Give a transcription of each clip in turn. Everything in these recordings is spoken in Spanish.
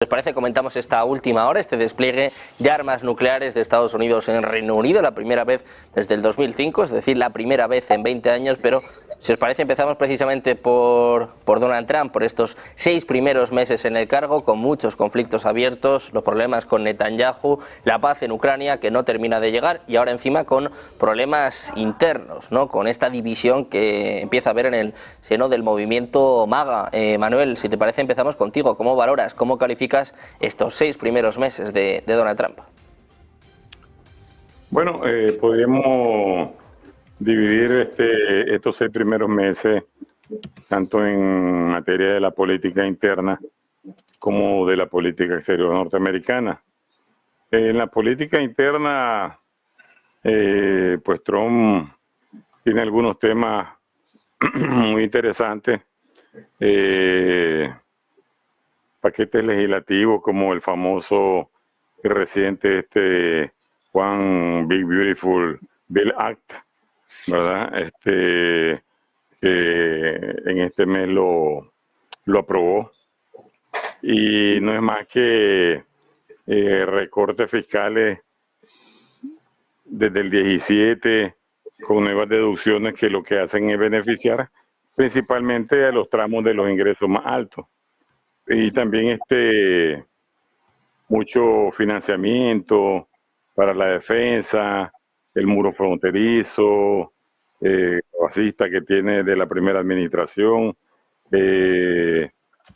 ¿Os parece? Comentamos esta última hora, este despliegue de armas nucleares de Estados Unidos en Reino Unido, la primera vez desde el 2005, es decir, la primera vez en 20 años, pero si os parece empezamos precisamente por Donald Trump, por estos 6 primeros meses en el cargo, con muchos conflictos abiertos, los problemas con Netanyahu, la paz en Ucrania que no termina de llegar y ahora encima con problemas internos, ¿no? Con esta división que empieza a haber en el seno del movimiento MAGA. Manuel, si te parece empezamos contigo, ¿cómo valoras, cómo calificas estos 6 primeros meses de Donald Trump? Bueno, podríamos dividir estos 6 primeros meses tanto en materia de la política interna como de la política exterior norteamericana. En la política interna, pues Trump tiene algunos temas muy interesantes, paquetes legislativos como el famoso y reciente One Big Beautiful Bill Act, ¿verdad? Que en este mes lo aprobó, y no es más que recortes fiscales desde el 17 con nuevas deducciones que lo que hacen es beneficiar principalmente a los tramos de los ingresos más altos, y también mucho financiamiento para la defensa, el muro fronterizo, racista que tiene de la primera administración,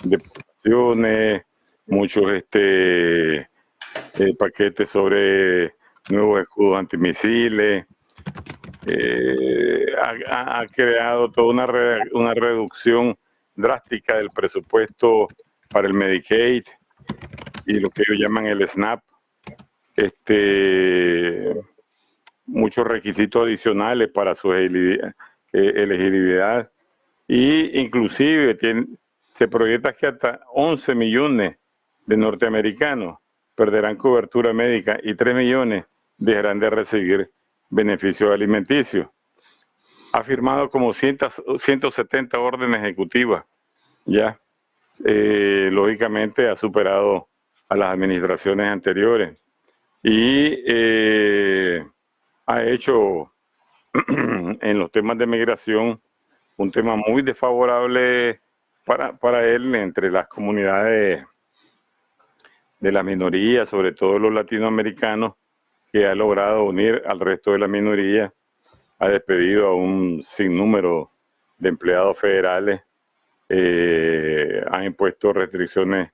deportaciones, muchos paquetes sobre nuevos escudos antimisiles. Ha creado toda una reducción drástica del presupuesto para el Medicaid y lo que ellos llaman el SNAP, muchos requisitos adicionales para su elegibilidad, y inclusive se proyecta que hasta 11 millones de norteamericanos perderán cobertura médica y 3 millones dejarán de recibir beneficios alimenticios. Ha firmado como 170 órdenes ejecutivas ya. Lógicamente ha superado a las administraciones anteriores y ha hecho en los temas de migración un tema muy desfavorable para él entre las comunidades de la minoría, sobre todo los latinoamericanos, que ha logrado unir al resto de la minoría. Ha despedido a un sinnúmero de empleados federales, ha impuesto restricciones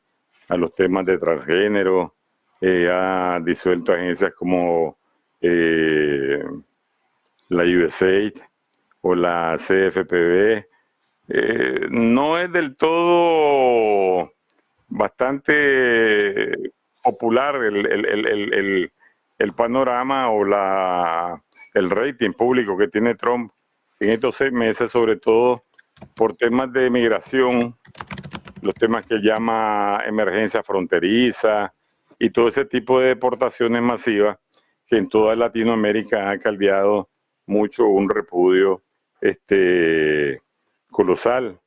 a los temas de transgénero, ha disuelto agencias como la USAID o la CFPB. No es del todo bastante popular el panorama o el rating público que tiene Trump en estos 6 meses, sobre todo por temas de migración, los temas que llama emergencia fronteriza y todo ese tipo de deportaciones masivas que en toda Latinoamérica ha caldeado mucho un repudio colosal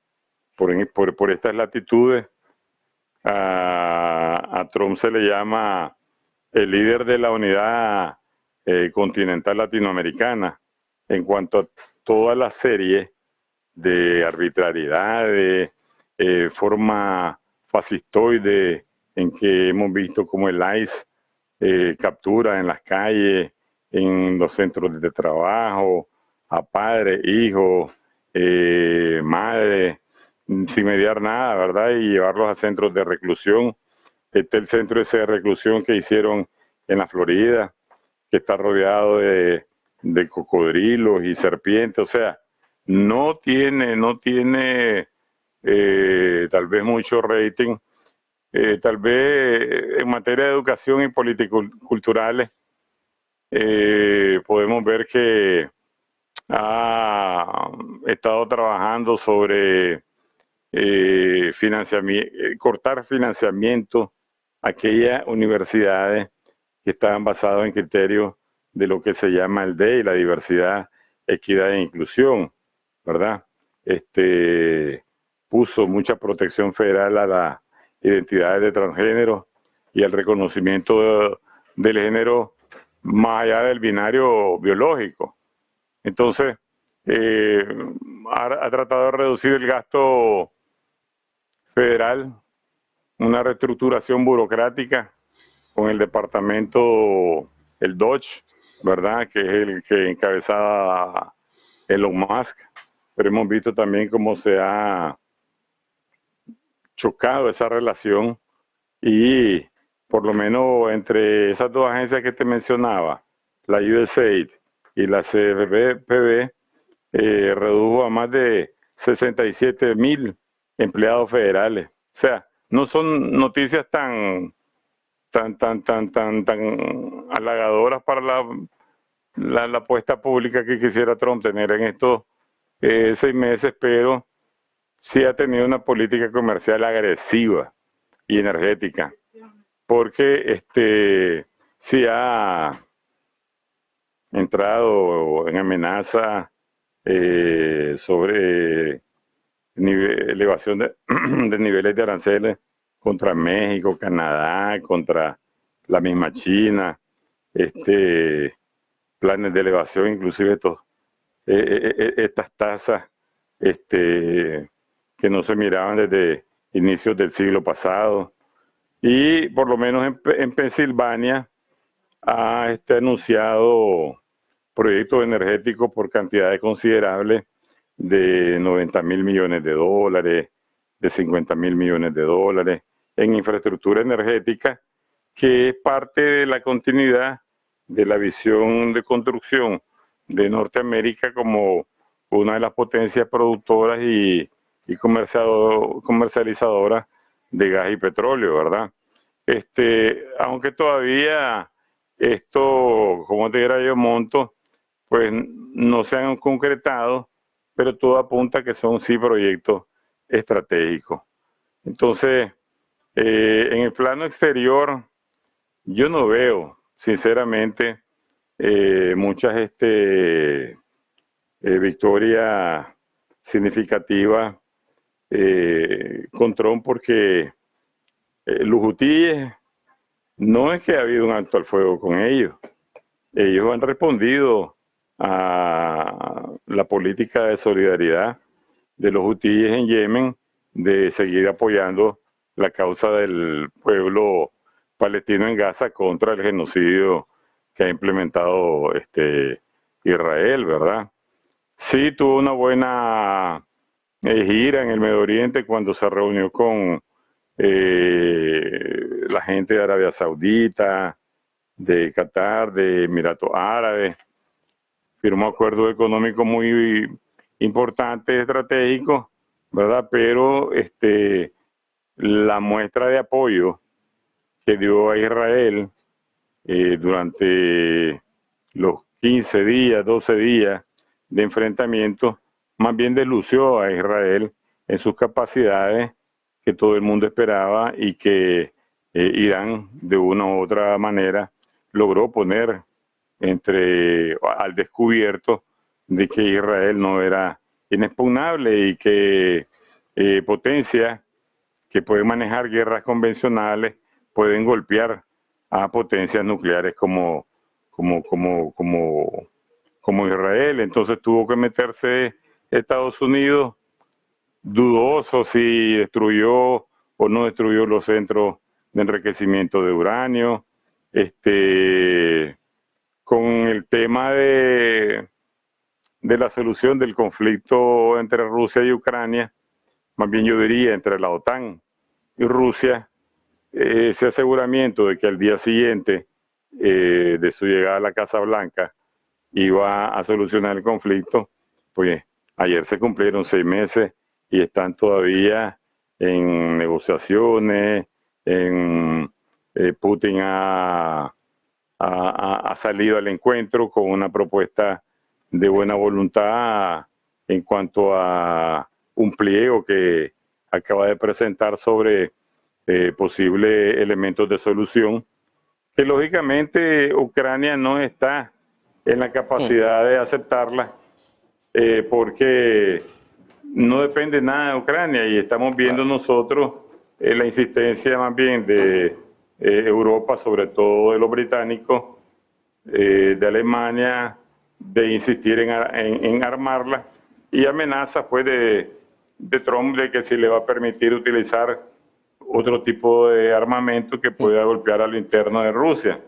por estas latitudes. A Trump se le llama el líder de la unidad continental latinoamericana en cuanto a toda la serie de arbitrariedades, forma fascistoide en que hemos visto como el ICE captura en las calles, en los centros de trabajo, a padres, hijos, madres, sin mediar nada, ¿verdad? Y llevarlos a centros de reclusión. El centro ese de reclusión que hicieron en la Florida, que está rodeado de cocodrilos y serpientes. O sea, no tiene tal vez mucho rating. Tal vez en materia de educación y políticas culturales podemos ver que ha estado trabajando sobre cortar financiamiento a aquellas universidades que estaban basadas en criterios de lo que se llama el DEI, la diversidad, equidad e inclusión, ¿verdad? Puso mucha protección federal a la identidades de transgénero y el reconocimiento del género más allá del binario biológico. Entonces, ha tratado de reducir el gasto federal, una reestructuración burocrática con el departamento, el DOGE, ¿verdad?, que es el que encabezaba Elon Musk, pero hemos visto también cómo se ha chocado esa relación y por lo menos entre esas dos agencias que te mencionaba, la USAID y la CFPB, redujo a más de 67,000 empleados federales. O sea, no son noticias tan halagadoras para la apuesta pública que quisiera Trump tener en estos 6 meses, pero sí ha tenido una política comercial agresiva y energética, porque sí ha entrado en amenaza sobre elevación de niveles de aranceles contra México, Canadá, contra la misma China, planes de elevación, inclusive estas tasas que no se miraban desde inicios del siglo pasado. Y por lo menos en Pensilvania ha anunciado proyectos energéticos por cantidades considerables de 90,000 millones de dólares, de 50,000 millones de dólares en infraestructura energética, que es parte de la continuidad de la visión de construcción de Norteamérica como una de las potencias productoras y comercializadoras de gas y petróleo, ¿verdad? Aunque todavía esto, como te diría yo, monto, pues no se han concretado, pero todo apunta a que son sí proyectos estratégicos. Entonces, en el plano exterior, yo no veo, sinceramente, muchas victorias significativas con Trump, porque los hutíes no es que ha habido un alto al fuego con ellos. Ellos han respondido a la política de solidaridad de los hutíes en Yemen, de seguir apoyando la causa del pueblo palestino en Gaza contra el genocidio que ha implementado Israel, ¿verdad? Sí, tuvo una buena gira en el Medio Oriente cuando se reunió con la gente de Arabia Saudita, de Qatar, de Emiratos Árabes. Firmó acuerdos económicos muy importantes, estratégicos, ¿verdad? Pero la muestra de apoyo que dio a Israel durante los 15 días, 12 días de enfrentamiento, más bien deslució a Israel en sus capacidades que todo el mundo esperaba y que Irán de una u otra manera logró poner al descubierto de que Israel no era inexpugnable y que potencias que pueden manejar guerras convencionales pueden golpear a potencias nucleares como Israel. Entonces tuvo que meterse Estados Unidos, dudoso si destruyó o no destruyó los centros de enriquecimiento de uranio. Con el tema de la solución del conflicto entre Rusia y Ucrania, más bien yo diría entre la OTAN y Rusia, ese aseguramiento de que al día siguiente de su llegada a la Casa Blanca iba a solucionar el conflicto, pues ayer se cumplieron 6 meses y están todavía en negociaciones. Putin ha salido al encuentro con una propuesta de buena voluntad en cuanto a un pliego que acaba de presentar sobre posibles elementos de solución, que lógicamente Ucrania no está en la capacidad de aceptarla, porque no depende nada de Ucrania y estamos viendo nosotros la insistencia más bien de Europa, sobre todo de los británicos, de Alemania, de insistir en armarla, y amenazas pues de Trump de que si le va a permitir utilizar otro tipo de armamento que pueda golpear a lo interno de Rusia.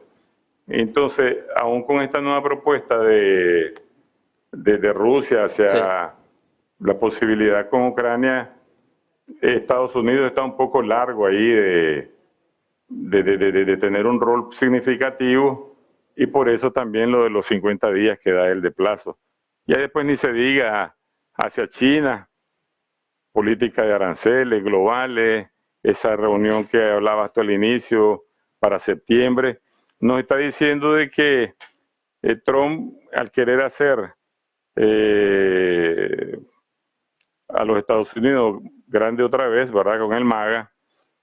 Entonces, aún con esta nueva propuesta de Rusia hacia la posibilidad con Ucrania, Estados Unidos está un poco largo ahí de tener un rol significativo, y por eso también lo de los 50 días que da él de plazo. Ya después ni se diga hacia China, política de aranceles globales, esa reunión que hablabas tú al inicio para septiembre, nos está diciendo de que Trump, al querer hacer a los Estados Unidos grande otra vez, ¿verdad?, con el MAGA,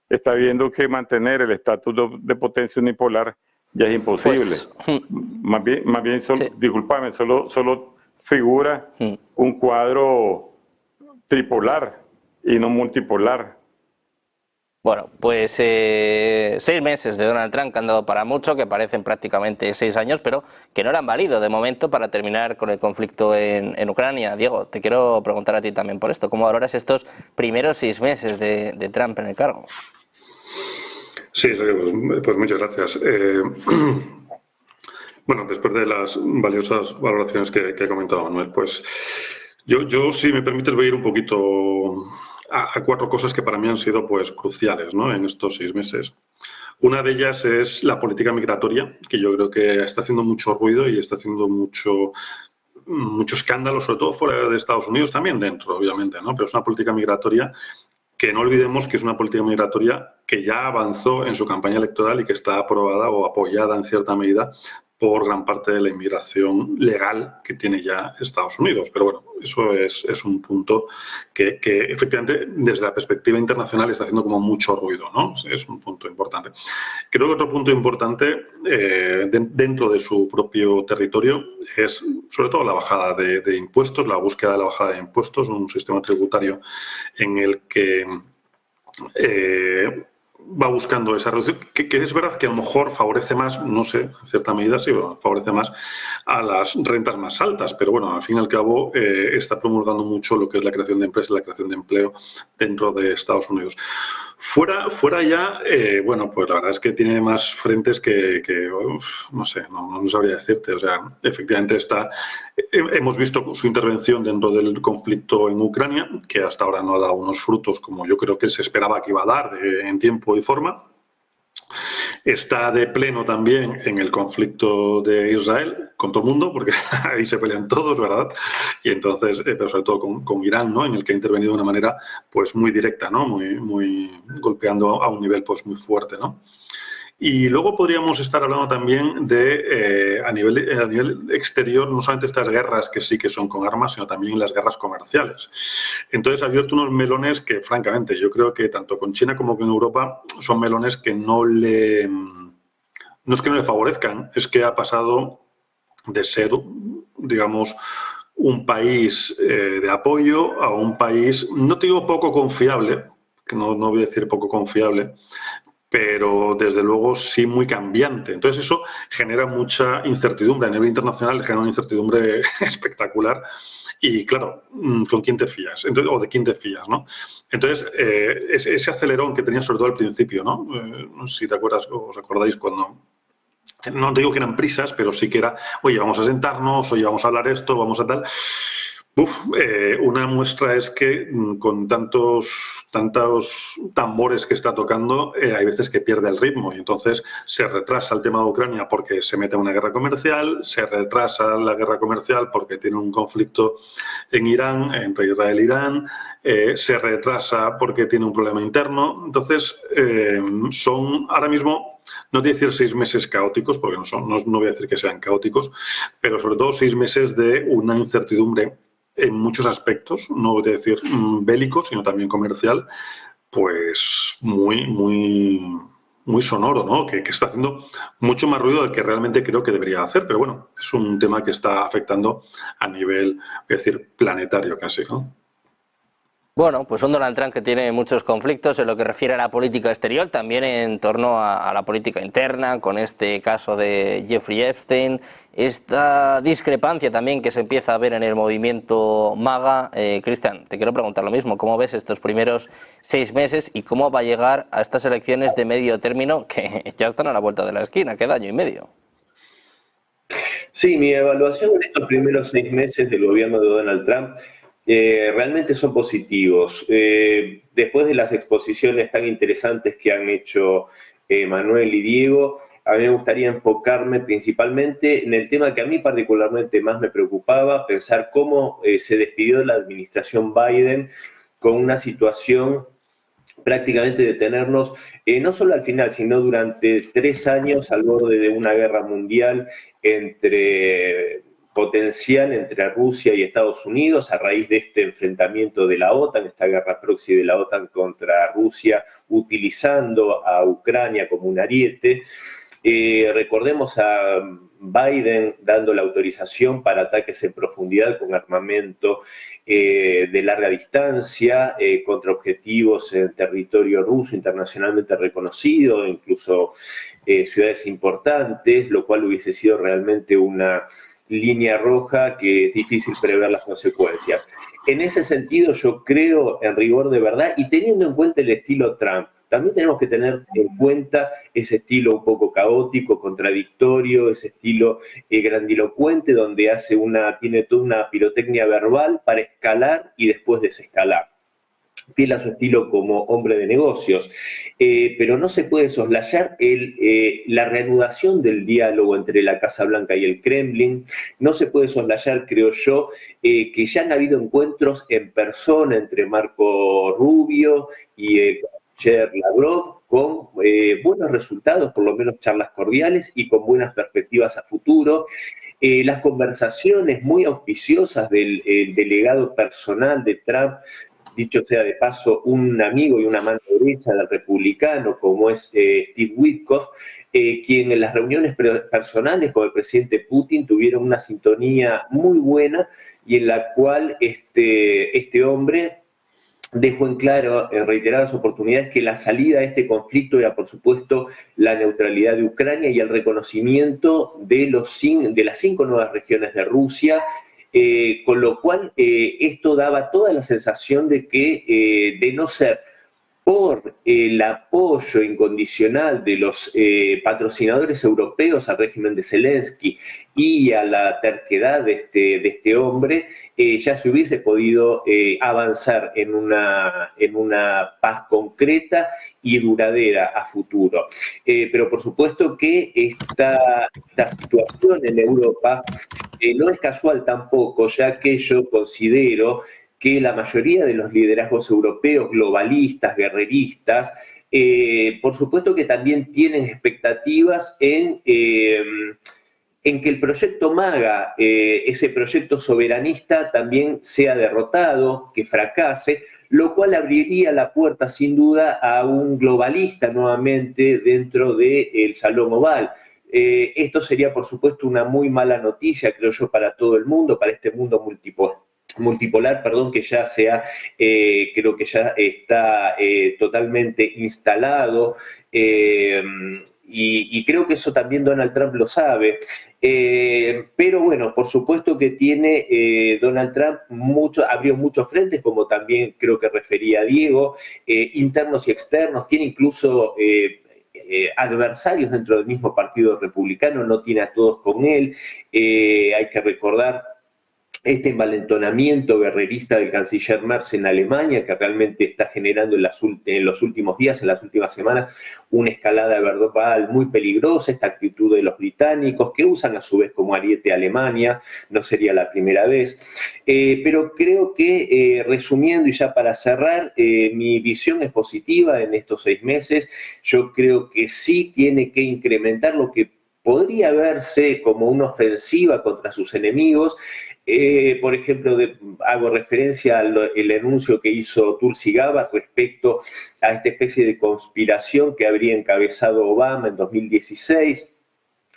está viendo que mantener el estatus de potencia unipolar ya es imposible. Pues, más bien solo, discúlpame, solo figura un cuadro tripolar y no multipolar. Bueno, pues 6 meses de Donald Trump que han dado para mucho, que parecen prácticamente 6 años, pero que no le han valido de momento para terminar con el conflicto en Ucrania. Diego, te quiero preguntar a ti también por esto. ¿Cómo valoras estos primeros 6 meses de Trump en el cargo? Sí, pues muchas gracias. Bueno, después de las valiosas valoraciones que ha comentado Manuel, pues yo, si me permites, voy a ir un poquito a 4 cosas que para mí han sido pues cruciales, ¿no?, en estos 6 meses. Una de ellas es la política migratoria, que yo creo que está haciendo mucho ruido y está haciendo mucho escándalo, sobre todo fuera de Estados Unidos, también dentro, obviamente, ¿no? Pero es una política migratoria que no olvidemos que es una política migratoria que ya avanzó en su campaña electoral y que está aprobada o apoyada en cierta medida por gran parte de la inmigración legal que tiene ya Estados Unidos. Pero bueno, eso es un punto que efectivamente desde la perspectiva internacional está haciendo como mucho ruido, ¿no? Es un punto importante. Creo que otro punto importante dentro de su propio territorio es sobre todo la bajada de impuestos, la búsqueda de la bajada de impuestos, un sistema tributario en el que va buscando esa reducción, que es verdad que a lo mejor favorece más, no sé, en cierta medida sí, favorece más a las rentas más altas, pero bueno, al fin y al cabo está promulgando mucho lo que es la creación de empresas, la creación de empleo dentro de Estados Unidos. Fuera ya, bueno, pues la verdad es que tiene más frentes que no sé, no sabría decirte. O sea, efectivamente hemos visto su intervención dentro del conflicto en Ucrania, que hasta ahora no ha dado unos frutos como yo creo que se esperaba que iba a dar en tiempo y forma. Está de pleno también en el conflicto de Israel con todo el mundo, porque ahí se pelean todos, ¿verdad? Y entonces, pero sobre todo con Irán, ¿no?, en el que ha intervenido de una manera pues muy directa, ¿no?, muy golpeando a un nivel pues muy fuerte, ¿no? Y luego podríamos estar hablando también de, a nivel exterior, no solamente estas guerras que sí que son con armas, sino también las guerras comerciales. Entonces ha abierto unos melones que, francamente, yo creo que tanto con China como con Europa son melones que no es que no le favorezcan, es que ha pasado de ser, digamos, un país de apoyo a un país, no te digo poco confiable, que no voy a decir poco confiable, pero desde luego sí muy cambiante. Entonces eso genera mucha incertidumbre. A nivel internacional genera una incertidumbre espectacular. Y claro, ¿con quién te fías? Entonces, o de quién te fías, ¿no? Entonces, ese acelerón que tenía sobre todo al principio, ¿no? No sé si te acuerdas o os acordáis cuando... No te digo que eran prisas, pero sí que era, oye, vamos a sentarnos, oye, vamos a hablar esto, vamos a tal... una muestra es que con tantos tambores que está tocando, hay veces que pierde el ritmo y entonces se retrasa el tema de Ucrania porque se mete en una guerra comercial, se retrasa la guerra comercial porque tiene un conflicto en Irán, entre Israel e Irán, se retrasa porque tiene un problema interno. Entonces, son ahora mismo... No voy a decir 6 meses caóticos, porque no voy a decir que sean caóticos, pero sobre todo 6 meses de una incertidumbre en muchos aspectos, no voy a decir bélico, sino también comercial, pues muy sonoro, ¿no? Que está haciendo mucho más ruido del que realmente creo que debería hacer, pero bueno, es un tema que está afectando a nivel, voy a decir, planetario casi, ¿no? Bueno, pues un Donald Trump que tiene muchos conflictos en lo que refiere a la política exterior, también en torno a la política interna, con este caso de Jeffrey Epstein, esta discrepancia también que se empieza a ver en el movimiento MAGA. Cristian, te quiero preguntar lo mismo, ¿cómo ves estos primeros 6 meses y cómo va a llegar a estas elecciones de medio término que ya están a la vuelta de la esquina? Queda año y medio. Sí, mi evaluación en estos primeros 6 meses del gobierno de Donald Trump realmente son positivos. Después de las exposiciones tan interesantes que han hecho Manuel y Diego, a mí me gustaría enfocarme principalmente en el tema que a mí particularmente más me preocupaba, pensar cómo se despidió la administración Biden con una situación prácticamente de tenernos, no solo al final, sino durante 3 años al borde de una guerra mundial potencial entre Rusia y Estados Unidos a raíz de este enfrentamiento de la OTAN, esta guerra proxy de la OTAN contra Rusia, utilizando a Ucrania como un ariete. Recordemos a Biden dando la autorización para ataques en profundidad con armamento de larga distancia contra objetivos en territorio ruso internacionalmente reconocido, incluso ciudades importantes, lo cual hubiese sido realmente una línea roja que es difícil prever las consecuencias. En ese sentido, yo creo, en rigor de verdad, y teniendo en cuenta el estilo Trump, también tenemos que tener en cuenta ese estilo un poco caótico, contradictorio, ese estilo grandilocuente, donde tiene toda una pirotecnia verbal para escalar y después desescalar. Fiel a su estilo como hombre de negocios, pero no se puede soslayar la reanudación del diálogo entre la Casa Blanca y el Kremlin, no se puede soslayar, creo yo, que ya han habido encuentros en persona entre Marco Rubio y el canciller Lavrov con buenos resultados, por lo menos charlas cordiales y con buenas perspectivas a futuro. Las conversaciones muy auspiciosas del delegado personal de Trump, dicho sea de paso, un amigo y una mano derecha del republicano, como es Steve Witkoff, quien en las reuniones personales con el presidente Putin tuvieron una sintonía muy buena y en la cual este hombre dejó en claro en reiteradas oportunidades que la salida a este conflicto era, por supuesto, la neutralidad de Ucrania y el reconocimiento de las 5 nuevas regiones de Rusia, con lo cual esto daba toda la sensación de que, de no ser por el apoyo incondicional de los patrocinadores europeos al régimen de Zelensky y a la terquedad de este hombre, ya se hubiese podido avanzar en una paz concreta y duradera a futuro. Pero por supuesto que esta situación en Europa no es casual tampoco, ya que yo considero que la mayoría de los liderazgos europeos, globalistas, guerreristas, por supuesto que también tienen expectativas en que el proyecto MAGA, ese proyecto soberanista, también sea derrotado, que fracase, lo cual abriría la puerta sin duda a un globalista nuevamente dentro del Salón Oval. Esto sería, por supuesto, una muy mala noticia, creo yo, para todo el mundo, para este mundo multipolar, que ya creo que ya está totalmente instalado, y creo que eso también Donald Trump lo sabe. Pero bueno, por supuesto que tiene Donald Trump abrió muchos frentes, como también creo que refería Diego, internos y externos, tiene incluso adversarios dentro del mismo partido republicano, no tiene a todos con él. Hay que recordar este envalentonamiento guerrerista del canciller Merz en Alemania, que realmente está generando en los últimos días, en las últimas semanas, una escalada verbal muy peligrosa, esta actitud de los británicos, que usan a su vez como ariete a Alemania, no sería la primera vez. Pero creo que, resumiendo y ya para cerrar, mi visión es positiva en estos 6 meses. Yo creo que sí tiene que incrementar lo que podría verse como una ofensiva contra sus enemigos. Por ejemplo, hago referencia al anuncio que hizo Tulsi Gabbard respecto a esta especie de conspiración que habría encabezado Obama en 2016,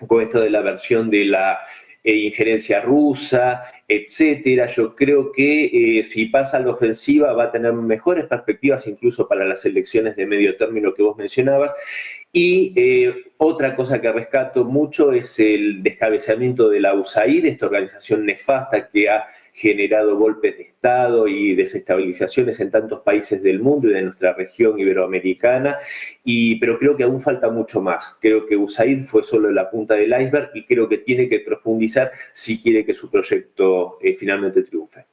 con esto de la versión de la injerencia rusa etcétera. Yo creo que si pasa a la ofensiva va a tener mejores perspectivas incluso para las elecciones de medio término que vos mencionabas. Y otra cosa que rescato mucho es el descabezamiento de la USAID, esta organización nefasta que ha generado golpes de Estado y desestabilizaciones en tantos países del mundo y de nuestra región iberoamericana, pero creo que aún falta mucho más. Creo que USAID fue solo la punta del iceberg y creo que tiene que profundizar si quiere que su proyecto finalmente triunfe.